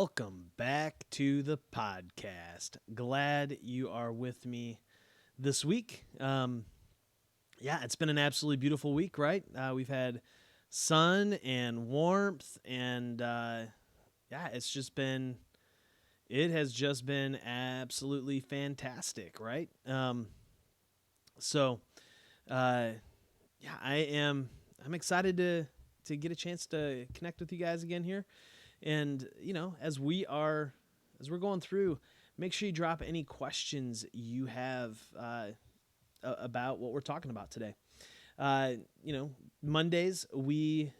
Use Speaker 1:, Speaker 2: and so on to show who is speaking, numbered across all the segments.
Speaker 1: Welcome back to the podcast. Glad you are with me this week. It's been an absolutely beautiful week, right? We've had sun and warmth, and it has just been absolutely fantastic, right? So, uh, I'm excited to get a chance to connect with you guys again here. And, as we're going through, make sure you drop any questions you have about what we're talking about today. Mondays, we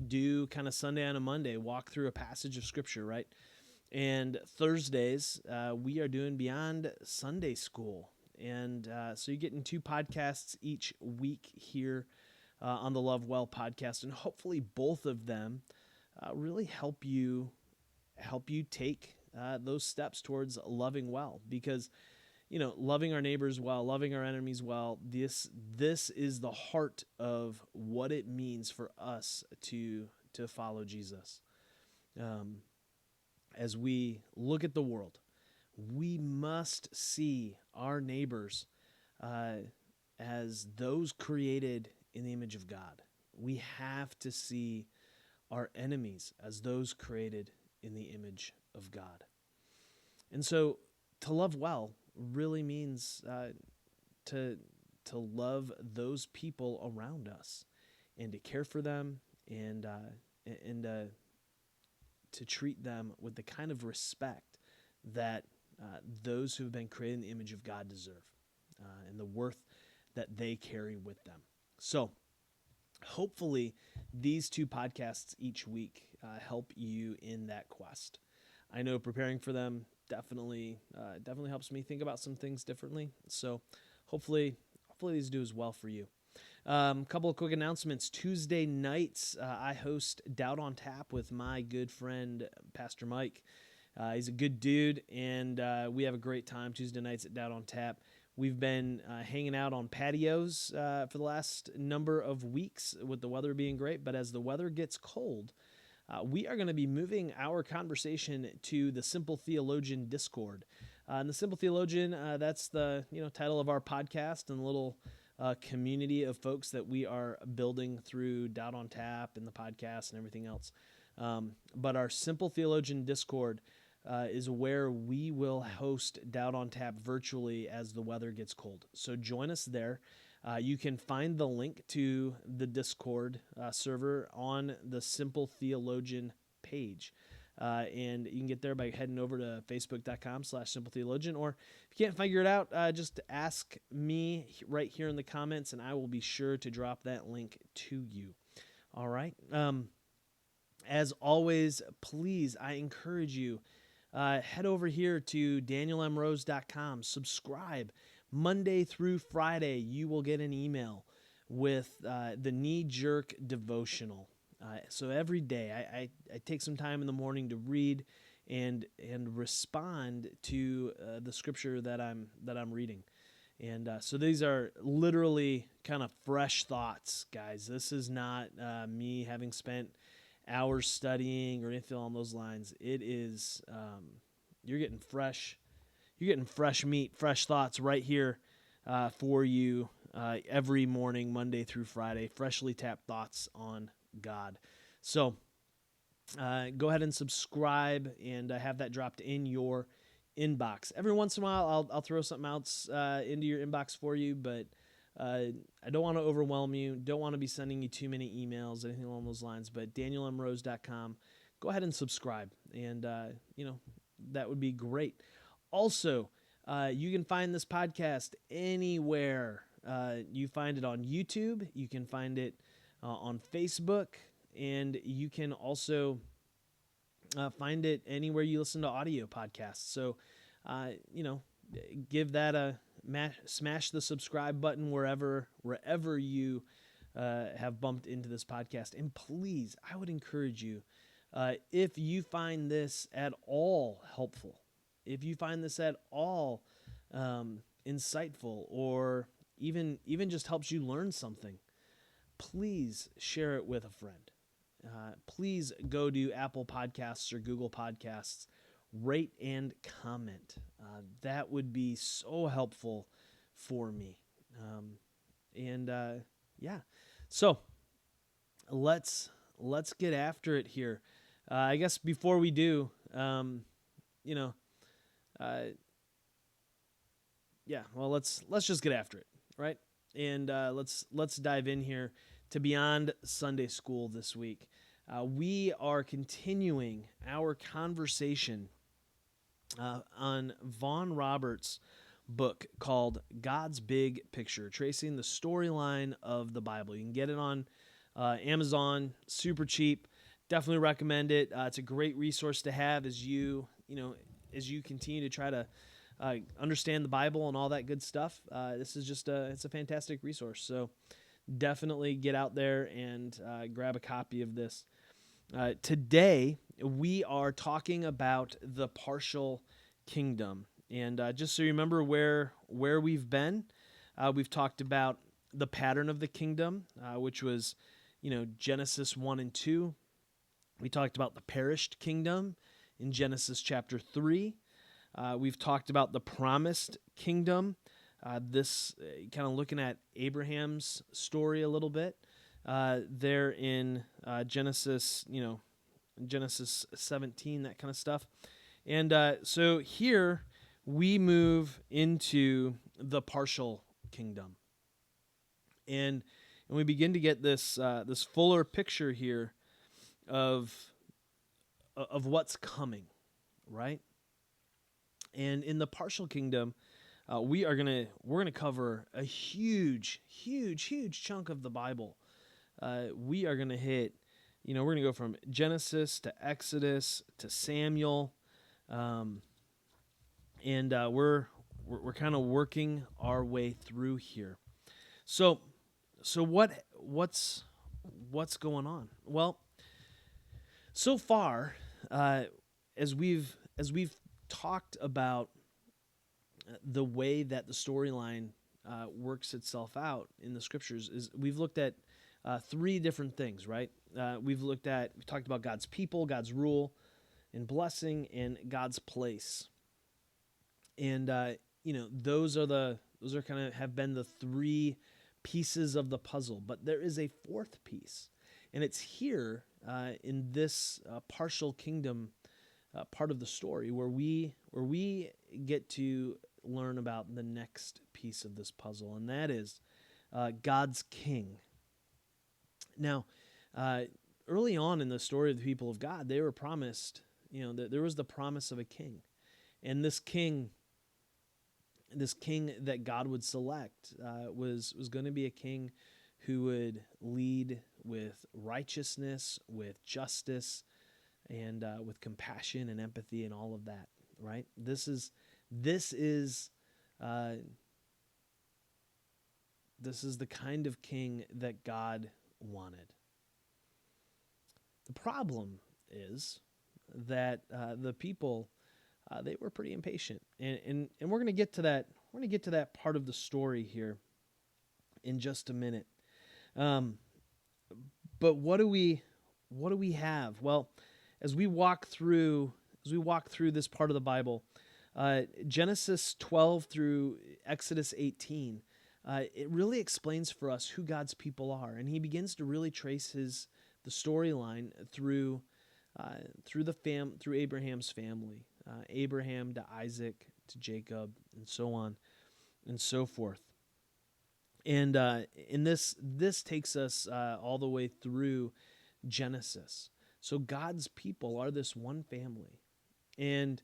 Speaker 1: do kind of Sunday on a Monday, walk through a passage of Scripture, right? And Thursdays, we are doing Beyond Sunday School. And so you're getting 2 podcasts each week here on the Love Well podcast. And hopefully both of them really help you take those steps towards loving well, because loving our neighbors well, loving our enemies well, this is the heart of what it means for us to follow Jesus. As we look at the world, we must see our neighbors as those created in the image of God. We have to see our enemies as those created in the image of God. And so to love well really means to love those people around us and to care for them and to treat them with the kind of respect that those who have been created in the image of God deserve, and the worth that they carry with them. So hopefully these 2 podcasts each week help you in that quest. I know preparing for them definitely helps me think about some things differently. So hopefully these do as well for you. Couple of quick announcements. Tuesday nights, I host Doubt on Tap with my good friend, Pastor Mike. He's a good dude, and we have a great time Tuesday nights at Doubt on Tap. We've been hanging out on patios for the last number of weeks with the weather being great, but as the weather gets cold, we are going to be moving our conversation to the Simple Theologian Discord. And the Simple Theologian, that's the title of our podcast and the little community of folks that we are building through Doubt on Tap and the podcast and everything else. But our Simple Theologian Discord is where we will host Doubt on Tap virtually as the weather gets cold. So join us there. You can find the link to the Discord server on the Simple Theologian page. And you can get there by heading over to facebook.com/simpletheologian. Or if you can't figure it out, just ask me right here in the comments, and I will be sure to drop that link to you. All right. As always, please, I encourage you, head over here to danielemrose.com, subscribe. Monday through Friday, you will get an email with the knee-jerk devotional. So every day, I take some time in the morning to read and respond to the scripture that I'm reading. And so these are literally kind of fresh thoughts, guys. This is not me having spent hours studying or anything along those lines. It is you're getting fresh meat, fresh thoughts right here for you every morning, Monday through Friday. Freshly tapped thoughts on God. So go ahead and subscribe and have that dropped in your inbox. Every once in a while, I'll throw something else into your inbox for you, but I don't want to overwhelm you. Don't want to be sending you too many emails, anything along those lines. But danielemrose.com, go ahead and subscribe, and that would be great. Also, you can find this podcast anywhere. You find it on YouTube. You can find it on Facebook, and you can also find it anywhere you listen to audio podcasts. So, give that a smash the subscribe button wherever you have bumped into this podcast. And please, I would encourage you, if you find this at all helpful, if you find this at all insightful, or even just helps you learn something, please share it with a friend. please go to Apple Podcasts or Google Podcasts, rate and comment. That would be so helpful for me. Yeah, so let's get after it here. I guess before we do, well, let's just get after it, right? And let's dive in here to Beyond Sunday School this week. We are continuing our conversation on Vaughan Roberts' book called God's Big Picture, tracing the storyline of the Bible. You can get it on Amazon, super cheap. Definitely recommend it. It's a great resource to have as you continue to try to understand the Bible and all that good stuff. This is just it's a fantastic resource. So definitely get out there and grab a copy of this. Today, we are talking about the partial kingdom. And just so you remember where we've been, we've talked about the pattern of the kingdom, which was, Genesis 1 and 2. We talked about the perished kingdom in Genesis chapter 3. We've talked about the promised kingdom. This kind of looking at Abraham's story a little bit there in Genesis 17, that kind of stuff. And so here we move into the partial kingdom, and we begin to get this fuller picture here of what's coming, right? And in the partial kingdom, we're gonna cover a huge chunk of the Bible. We are gonna hit, we're gonna go from Genesis to Exodus to Samuel, and we're kind of working our way through here. So what's going on? Well, so far, as we've talked about the way that the storyline works itself out in the scriptures, is we've looked at three different things, right? We've talked about God's people, God's rule and blessing, and God's place. And those are kind of have been the three pieces of the puzzle. But there is a fourth piece, and it's here in this partial kingdom part of the story where we get to learn about the next piece of this puzzle, and that is God's king. Now, early on in the story of the people of God, they were promised, that there was the promise of a king, and this king that God would select was going to be a king who would lead with righteousness, with justice, and with compassion and empathy and all of that, right? This is the kind of king that God wanted. The problem is that the people they were pretty impatient, and we're going to get to that. We're going to get to that part of the story here in just a minute. But what do we have? Well, as we walk through this part of the Bible, Genesis 12 through Exodus 18, it really explains for us who God's people are, and he begins to really trace the storyline through Abraham's family, Abraham to Isaac to Jacob, and so on and so forth. And this takes us all the way through Genesis. So God's people are this one family, and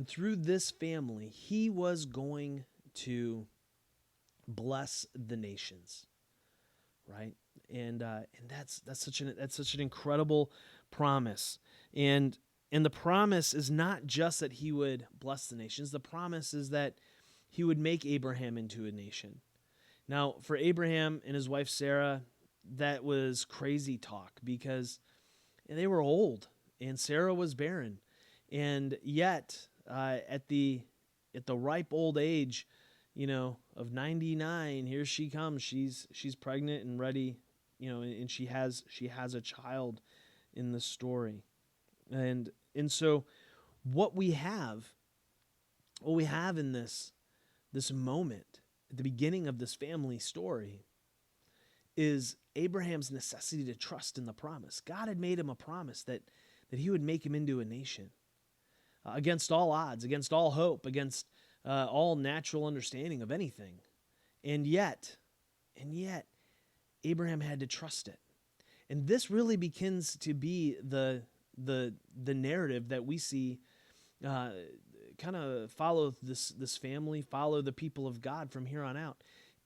Speaker 1: through this family, he was going to bless the nations, right? And that's such an incredible promise. And the promise is not just that he would bless the nations. The promise is that he would make Abraham into a nation. Now, for Abraham and his wife Sarah, that was crazy talk because they were old and Sarah was barren. And yet, at the ripe old age, of 99, here she comes. She's pregnant and ready, and she has a child, in the story. And so what we have in this moment at the beginning of this family story is Abraham's necessity to trust in the promise. God had made him a promise that he would make him into a nation against all odds, against all hope, against all natural understanding of anything. And yet, Abraham had to trust it. And this really begins to be the narrative that we see kind of follow this family, follow the people of God from here on out,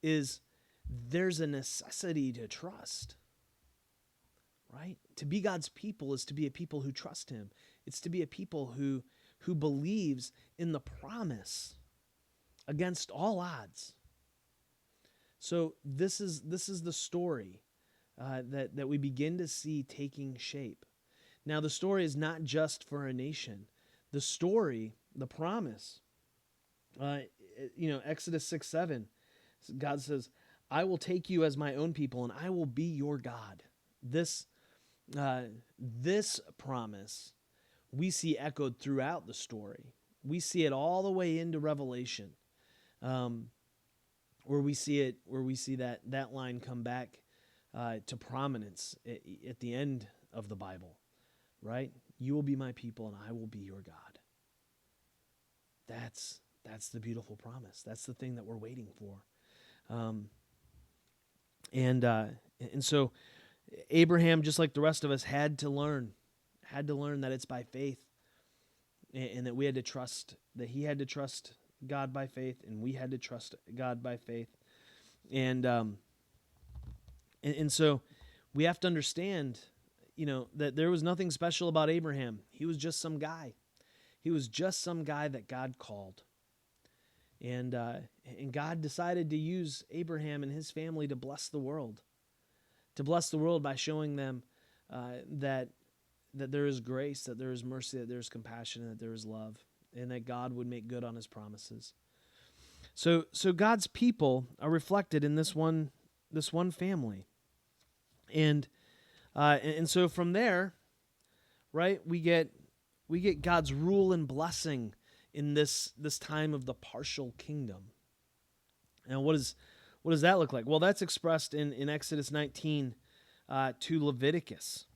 Speaker 1: is there's a necessity to trust, right? To be God's people is to be a people who trust him. It's to be a people who believes in the promise against all odds. So this is the story that we begin to see taking shape. Now, the story is not just for a nation. The story, the promise, Exodus 6:7, God says, I will take you as my own people, and I will be your God. This promise we see echoed throughout the story. We see it all the way into Revelation, where we see that line come back to prominence at the end of the Bible, right? You will be my people, and I will be your God. That's the beautiful promise. That's the thing that we're waiting for. And so Abraham, just like the rest of us, had to learn that it's by faith, and that we had to trust, that he had to trust God by faith, and we had to trust God by faith. And so we have to understand, that there was nothing special about Abraham. He was just some guy. He was just some guy that God called. And God decided to use Abraham and his family to bless the world. To bless the world by showing them that there is grace, that there is mercy, that there is compassion, and that there is love, and that God would make good on his promises. So God's people are reflected in this one family. And so from there, right, we get God's rule and blessing in this time of the partial kingdom. Now, what does that look like? Well, that's expressed in Exodus 19 to Leviticus,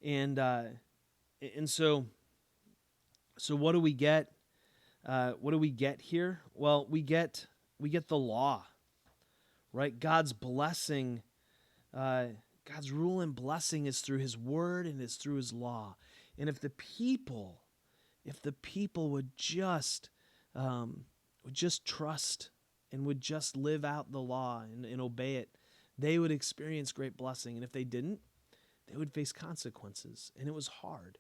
Speaker 1: and so what do we get? What do we get here? Well, we get the law, right? God's blessing, God's rule and blessing is through his word and is through his law. And if the people would just trust and would just live out the law and obey it, they would experience great blessing. And if they didn't, they would face consequences. And it was hard,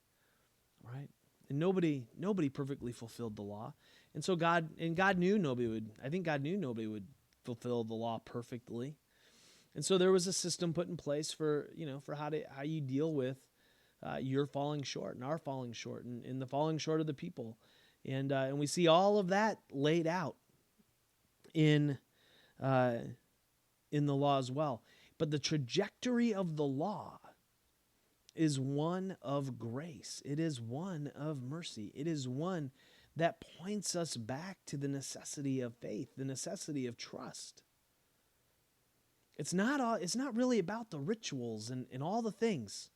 Speaker 1: right? And nobody perfectly fulfilled the law. And so God knew nobody would fulfill the law perfectly. And so there was a system put in place for how you deal with your falling short and our falling short and the falling short of the people. And we see all of that laid out in the law as well. But the trajectory of the law is one of grace. It is one of mercy. It is one that points us back to the necessity of faith, the necessity of trust. It's not really about the rituals and all the things.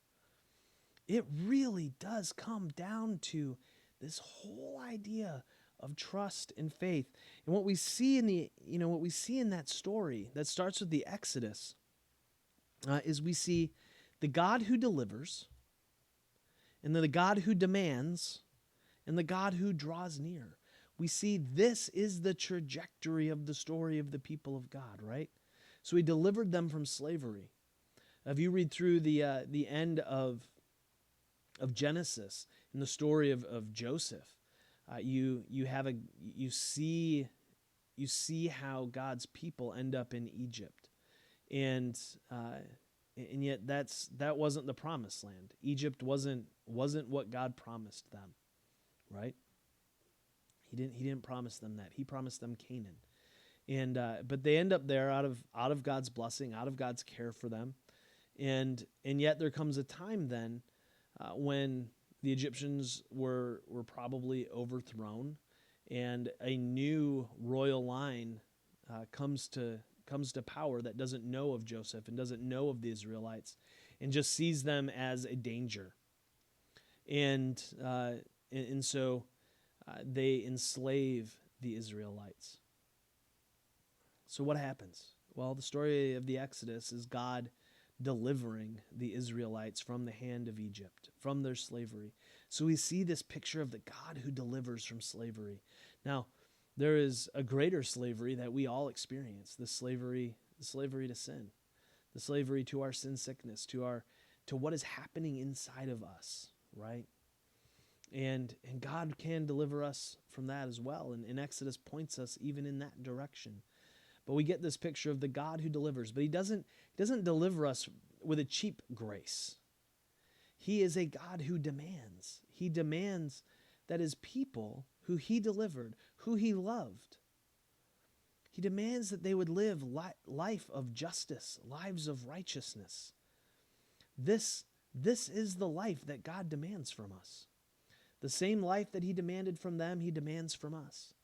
Speaker 1: It really does come down to this whole idea of trust and faith. And what we see in that story that starts with the Exodus is we see the God who delivers, and then the God who demands, and the God who draws near. We see this is the trajectory of the story of the people of God, right? So he delivered them from slavery. If you read through the end of Genesis, in the story of Joseph, you see how God's people end up in Egypt, and yet that wasn't the promised land. Egypt wasn't what God promised them, right? He didn't promise them that. He promised them Canaan, and but they end up there out of God's blessing, out of God's care for them, and yet there comes a time then when the Egyptians were probably overthrown, and a new royal line comes to power that doesn't know of Joseph and doesn't know of the Israelites, and just sees them as a danger, and so they enslave the Israelites. So what happens? Well, the story of the Exodus is God delivering the Israelites from the hand of Egypt, from their slavery. So we see this picture of the God who delivers from slavery. Now, there is a greater slavery that we all experience, the slavery to sin, the slavery to our sin sickness, to what is happening inside of us, right? And God can deliver us from that as well. And Exodus points us even in that direction. But we get this picture of the God who delivers. But he doesn't deliver us with a cheap grace. He is a God who demands. He demands that his people, who he delivered, who he loved, he demands that they would live life of justice, lives of righteousness. This is the life that God demands from us. The same life that he demanded from them, he demands from us,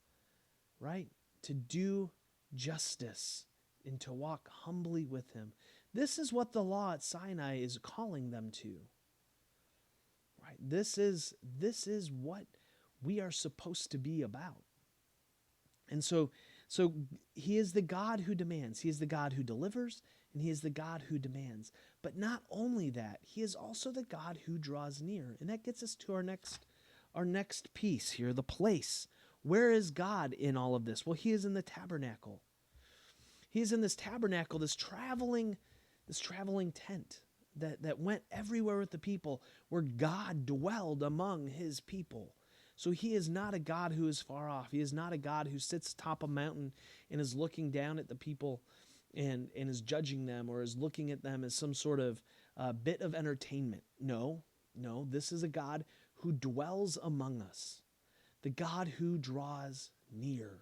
Speaker 1: right? To do justice and to walk humbly with him. This is what the law at Sinai is calling them to, right? This is what we are supposed to be about. And so he is the God who demands. He is the God who delivers, and he is the God who demands. But not only that, he is also the God who draws near. And that gets us to our next piece here, the place. Where is God in all of this? Well, he is in the tabernacle. He is in this tabernacle, this traveling tent that went everywhere with the people, where God dwelled among his people. So he is not a God who is far off. He is not a God who sits atop a mountain and is looking down at the people and is judging them, or is looking at them as some sort of bit of entertainment. No, this is a God who dwells among us, the God who draws near.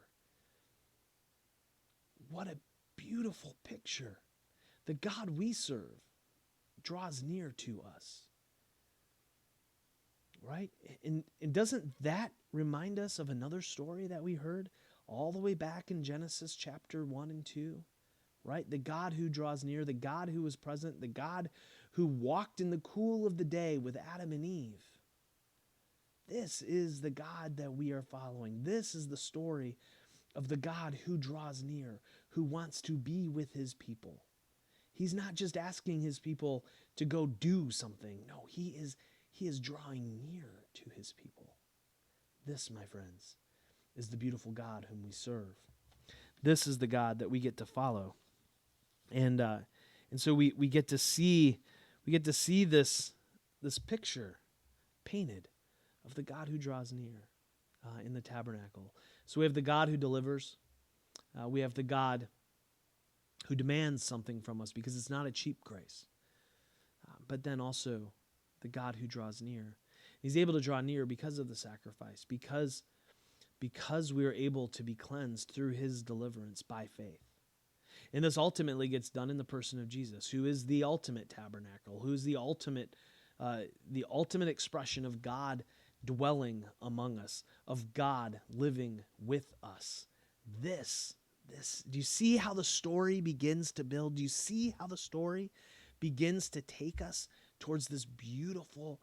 Speaker 1: What a beautiful picture. The God we serve draws near to us. Right? And doesn't that remind us of another story that we heard all the way back in Genesis chapter 1 and 2? Right? The God who draws near, the God who was present, the God who walked in the cool of the day with Adam and Eve. This is the God that we are following. This is the story of the God who draws near, who wants to be with his people. He's not just asking his people to go do something. No, he is drawing near to his people. This, my friends, is the beautiful God whom we serve. This is the God that we get to follow. And so we get to see this picture painted of the God who draws near in the tabernacle. So we have the God who delivers. We have the God who demands something from us because it's not a cheap grace. But then also the God who draws near. He's able to draw near because of the sacrifice, because we are able to be cleansed through his deliverance by faith. And this ultimately gets done in the person of Jesus, who is the ultimate tabernacle, who is the ultimate expression of God dwelling among us, of God living with us. This, do you see how the story begins to build? Do you see how the story begins to take us towards this beautiful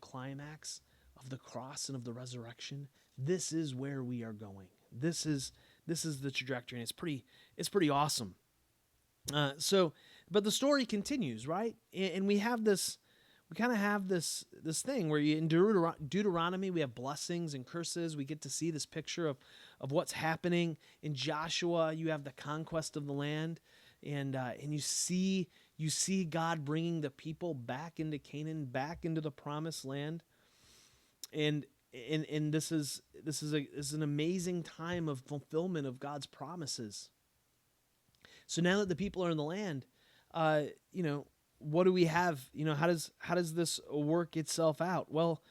Speaker 1: climax of the cross and of the resurrection? This is where we are going. This is the trajectory, and it's pretty awesome. But the story continues, right? And we kind of have this thing where in Deuteronomy we have blessings and curses. We get to see this picture of what's happening. In Joshua, you have the conquest of the land, and you see God bringing the people back into Canaan, back into the promised land, and this is an amazing time of fulfillment of God's promises. So now that the people are in the land, what do we have? How does this work itself out? Well,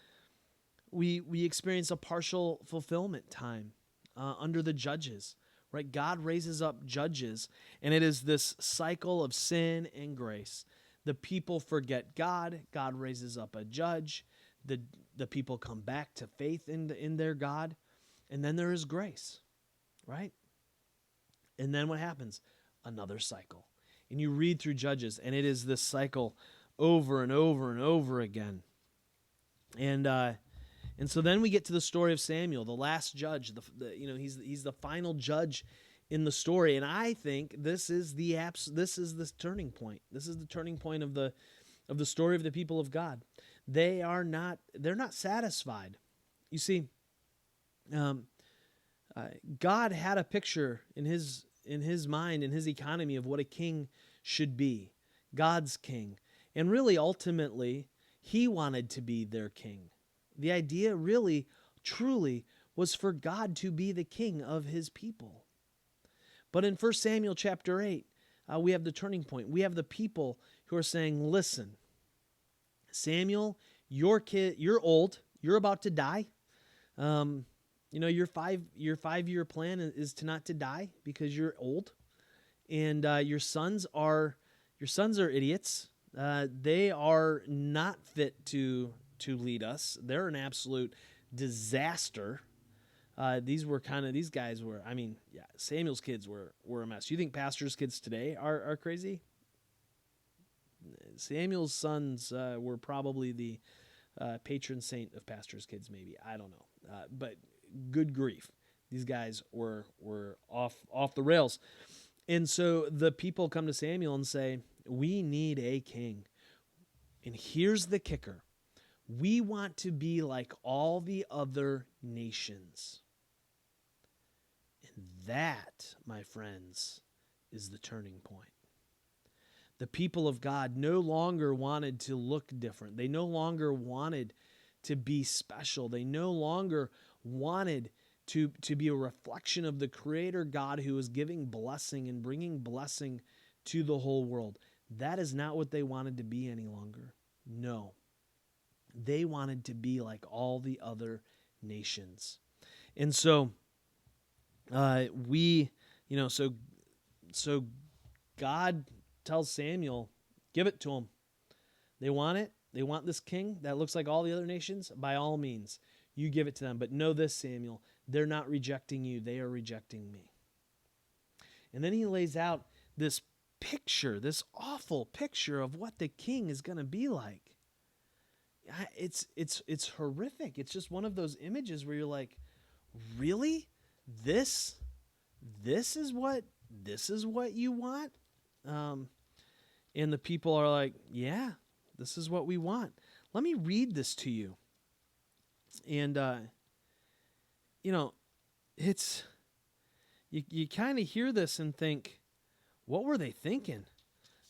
Speaker 1: we experience a partial fulfillment time under the judges, right? God raises up judges, and it is this cycle of sin and grace The people forget God. God raises up a judge. The people come back to faith in their God. And then there is grace, right? And then what happens? Another cycle. And you read through Judges, and it is this cycle over and over and over again. And so then we get to the story of Samuel, the last judge. He's the final judge in the story, and I think this is the turning point. This is the turning point of the story of the people of God. They're not satisfied. You see, God had a picture in his mind, in his economy, of what a king should be, God's king. And really, ultimately, he wanted to be their king. The idea really, truly, was for God to be the king of his people. But in 1 Samuel chapter 8, we have the turning point. We have the people who are saying, listen, Samuel, you're old, you're about to die. Your 5-year plan is to not to die because you're old, and your sons are idiots. They are not fit to lead us. They're an absolute disaster. These guys were. Samuel's kids were a mess. You think pastors' kids today are crazy? Samuel's sons were probably the patron saint of pastors' kids. Maybe, I don't know, but. Good grief. These guys were off the rails. And so the people come to Samuel and say, we need a king. And here's the kicker. We want to be like all the other nations. And that, my friends, is the turning point. The people of God no longer wanted to look different. They no longer wanted to be special. They no longer wanted to be a reflection of the Creator God who is giving blessing and bringing blessing to the whole world. That is not what they wanted to be any longer. No. They wanted to be like all the other nations. And so so God tells Samuel, give it to them. They want it. They want this king that looks like all the other nations. By all means, you give it to them. But know this, Samuel, they're not rejecting you. They are rejecting me. And then he lays out this picture, this awful picture of what the king is going to be like. It's horrific. It's just one of those images where you're like, really? This is what you want? And the people are like, yeah, this is what we want. Let me read this to you. And, it's, you kind of hear this and think, what were they thinking?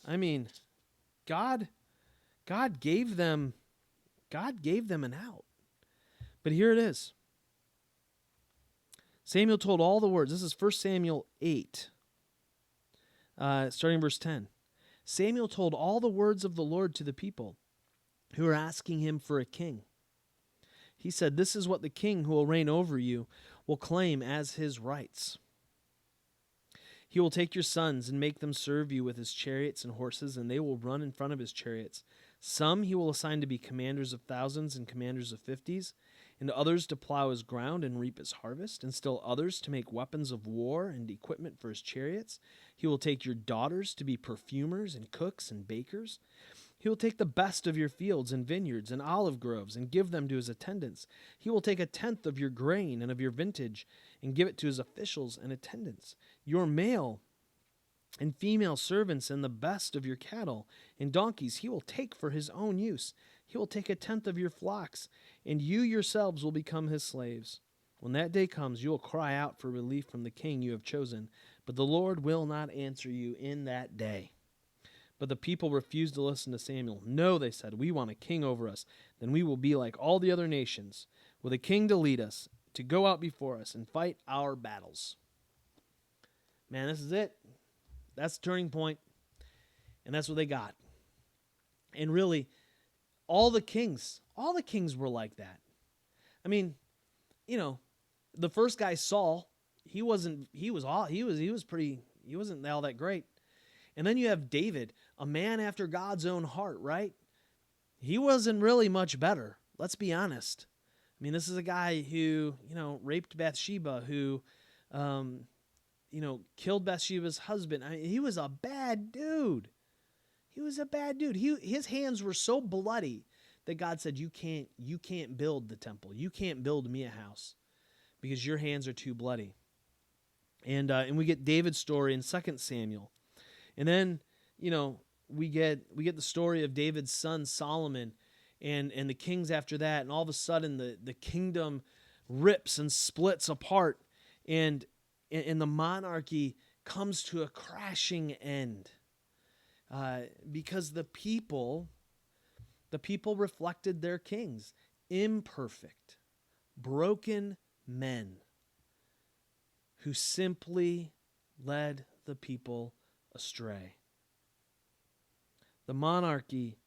Speaker 1: I mean, God gave them an out. But here it is. Samuel told all the words. This is 1 Samuel 8, starting verse 10. Samuel told all the words of the Lord to the people who were asking him for a king. He said, this is what the king who will reign over you will claim as his rights. He will take your sons and make them serve you with his chariots and horses, and they will run in front of his chariots. Some he will assign to be commanders of thousands and commanders of 50s, and others to plow his ground and reap his harvest, and still others to make weapons of war and equipment for his chariots. He will take your daughters to be perfumers and cooks and bakers. He will take the best of your fields and vineyards and olive groves and give them to his attendants. He will take 1/10 of your grain and of your vintage and give it to his officials and attendants. Your male and female servants and the best of your cattle and donkeys he will take for his own use. He will take 1/10 of your flocks, and you yourselves will become his slaves. When that day comes, you will cry out for relief from the king you have chosen, but the Lord will not answer you in that day. But the people refused to listen to Samuel. No, they said, we want a king over us. Then we will be like all the other nations, with a king to lead us, to go out before us and fight our battles. Man, this is it. That's the turning point. And that's what they got. And really, all the kings were like that. I mean, the first guy, Saul, he wasn't all that great. And then you have David, a man after God's own heart, right? He wasn't really much better. Let's be honest. I mean, this is a guy who, raped Bathsheba, who, killed Bathsheba's husband. I mean, he was a bad dude. He was a bad dude. His hands were so bloody that God said, you can't build the temple. You can't build me a house because your hands are too bloody. And we get David's story in 2 Samuel. And then, we get the story of David's son Solomon and the kings after that. And all of a sudden the kingdom rips and splits apart. And the monarchy comes to a crashing end. Because the people reflected their kings, imperfect, broken men who simply led the people astray. The monarchy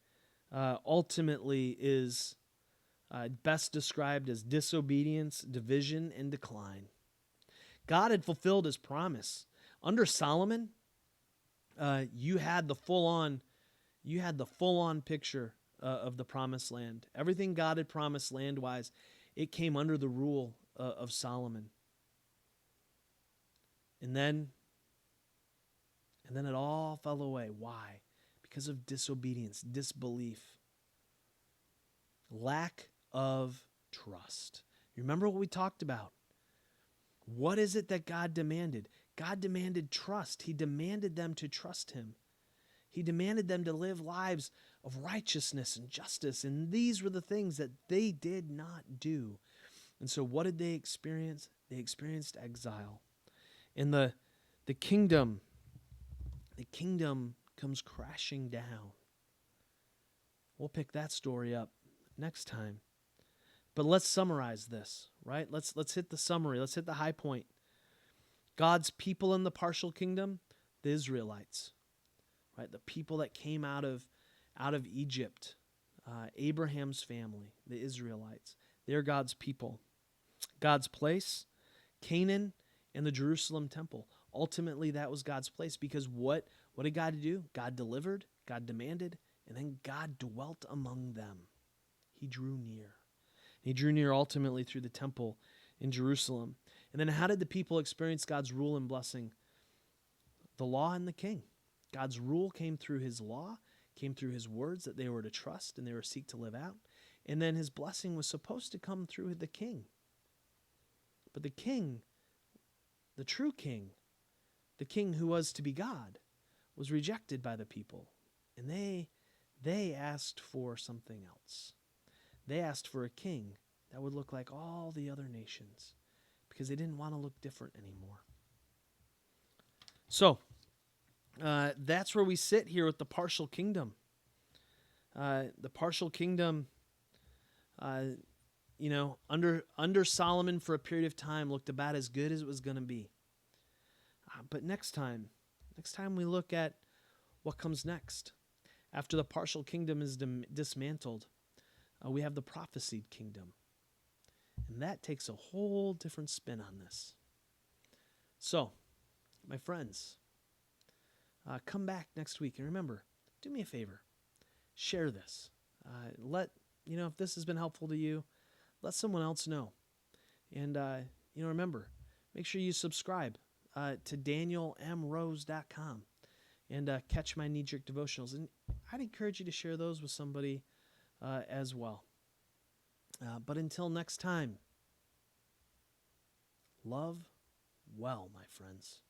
Speaker 1: ultimately is best described as disobedience, division, and decline. God had fulfilled his promise. Under Solomon, you had the full-on picture of the promised land. Everything God had promised land-wise, it came under the rule of Solomon. And then it all fell away. Why? Because of disobedience, disbelief, lack of trust. You remember what we talked about? What is it that God demanded? God demanded trust. He demanded them to trust him. He demanded them to live lives of righteousness and justice, and these were the things that they did not do. And so what did they experience? They experienced exile. And the kingdom comes crashing down. We'll pick that story up next time. But let's summarize this, right? Let's hit the summary. Let's hit the high point. God's people in the partial kingdom, the Israelites, right? The people that came out of Egypt, Abraham's family, the Israelites. They're God's people. God's place, Canaan and the Jerusalem temple. Ultimately, that was God's place because what did God do? God delivered, God demanded, and then God dwelt among them. He drew near. He drew near ultimately through the temple in Jerusalem. And then how did the people experience God's rule and blessing? The law and the king. God's rule came through his law, came through his words that they were to trust and they were to seek to live out. And then his blessing was supposed to come through the king. But the king, the true king, the king who was to be God, was rejected by the people. And they asked for something else. They asked for a king that would look like all the other nations because they didn't want to look different anymore. So, that's where we sit here with the partial kingdom. The partial kingdom, under Solomon for a period of time looked about as good as it was going to be. But next time we look at what comes next. After the partial kingdom is dismantled, we have the prophesied kingdom. And that takes a whole different spin on this. So, my friends, come back next week. And remember, do me a favor. Share this. If this has been helpful to you, let someone else know. And, remember, make sure you subscribe to DanielMRose.com and catch my knee-jerk devotionals. And I'd encourage you to share those with somebody as well. But until next time, love well, my friends.